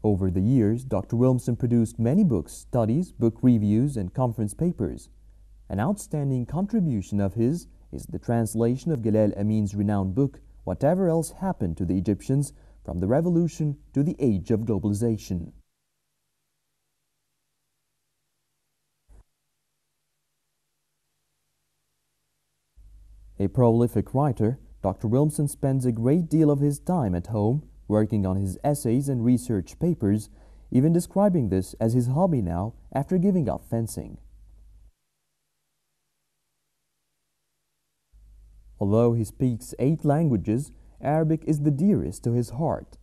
Over the years, Dr. Wilmsen produced many books, studies, book reviews, and conference papers. An outstanding contribution of his is the translation of Galal Amin's renowned book, Whatever Else Happened to the Egyptians, From the Revolution to the Age of Globalization. A prolific writer, Dr. Wilmsen spends a great deal of his time at home working on his essays and research papers, even describing this as his hobby now after giving up fencing. Although he speaks 8 languages, Arabic is the dearest to his heart.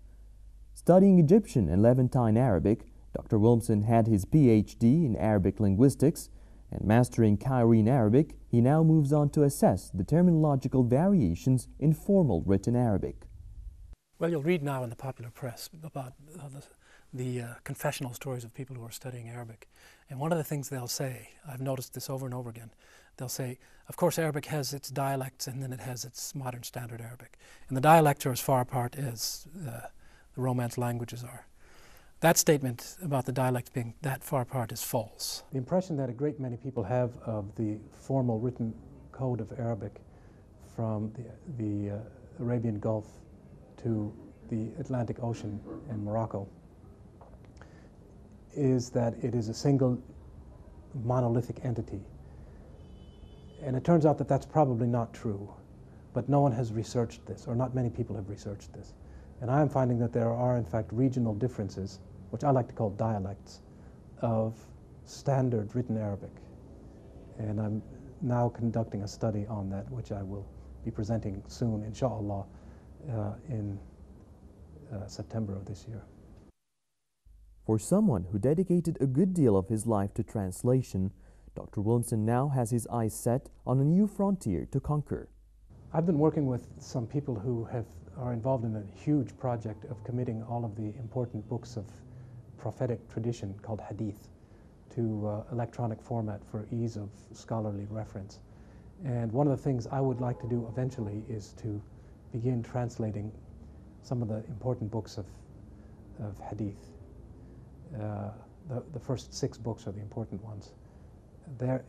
Studying Egyptian and Levantine Arabic, Dr. Wilmsen had his PhD in Arabic linguistics, and mastering Cairene Arabic, he now moves on to assess the terminological variations in formal written Arabic. Well, you'll read now in the popular press about the confessional stories of people who are studying Arabic. And one of the things they'll say, I've noticed this over and over again, they'll say, of course Arabic has its dialects and then it has its modern standard Arabic. And the dialects are as far apart as the Romance languages are. That statement about the dialects being that far apart is false. The impression that a great many people have of the formal written code of Arabic from the Arabian Gulf to the Atlantic Ocean and Morocco is that it is a single monolithic entity. And it turns out that that's probably not true, but no one has researched this, or not many people have researched this. And I am finding that there are, in fact, regional differences, which I like to call dialects, of standard written Arabic. And I'm now conducting a study on that, which I will be presenting soon, inshallah, in September of this year. For someone who dedicated a good deal of his life to translation, Dr. Wilmsen now has his eyes set on a new frontier to conquer. I've been working with some people who are involved in a huge project of committing all of the important books of prophetic tradition called Hadith to electronic format for ease of scholarly reference. And one of the things I would like to do eventually is to begin translating some of the important books of Hadith. The first 6 books are the important ones.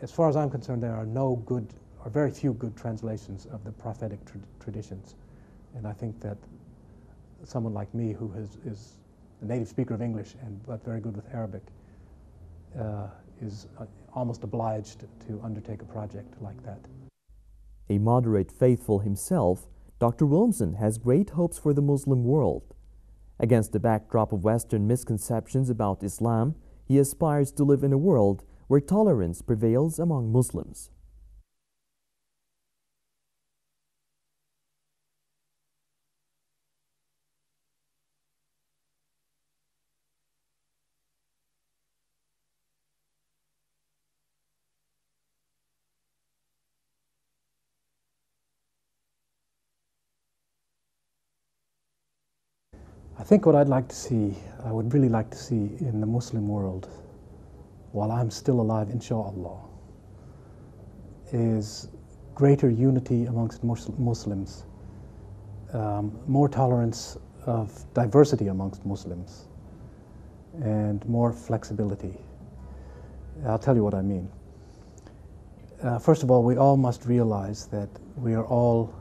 As far as I'm concerned, there are no good, or very few good translations of the prophetic traditions. And I think that someone like me, who is a native speaker of English but very good with Arabic, is almost obliged to undertake a project like that. A moderate faithful himself, Dr. Wilmsen has great hopes for the Muslim world. Against the backdrop of Western misconceptions about Islam, he aspires to live in a world where tolerance prevails among Muslims. I think what I'd like to see, I would really like to see in the Muslim world, while I'm still alive, inshallah, is greater unity amongst Muslims, more tolerance of diversity amongst Muslims, and more flexibility. I'll tell you what I mean. First of all, we all must realize that we are all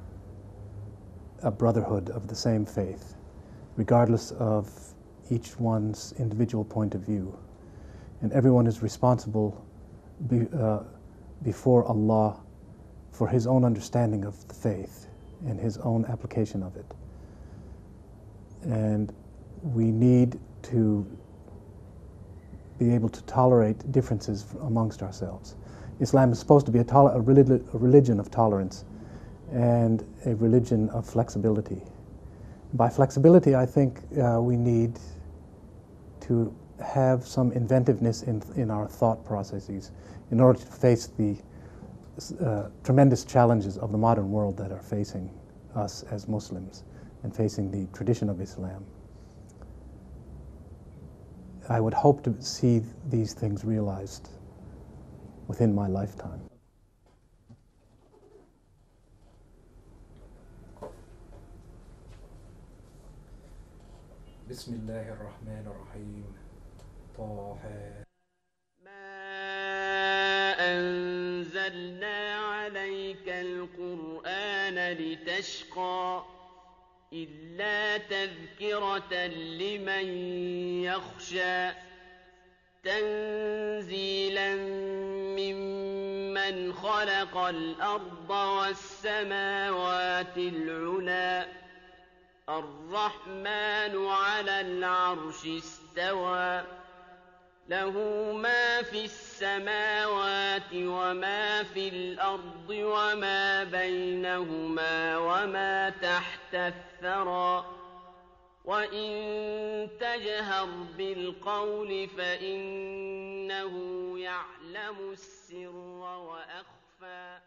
a brotherhood of the same faith, regardless of each one's individual point of view. And everyone is responsible before Allah for his own understanding of the faith and his own application of it. And we need to be able to tolerate differences amongst ourselves. Islam is supposed to be a religion of tolerance and a religion of flexibility. By flexibility, I think we need to have some inventiveness in our thought processes in order to face the tremendous challenges of the modern world that are facing us as Muslims and facing the tradition of Islam. I would hope to see these things realized within my lifetime. بسم الله الرحمن الرحيم. طه. ما أنزلنا عليك القرآن لتشقى إلا تذكرة لمن يخشى تنزيلا ممن خلق الأرض والسماوات العلى الرحمن على العرش استوى له ما في السماوات وما في الأرض وما بينهما وما تحت الثرى وإن تجهر بالقول فإنه يعلم السر وأخفى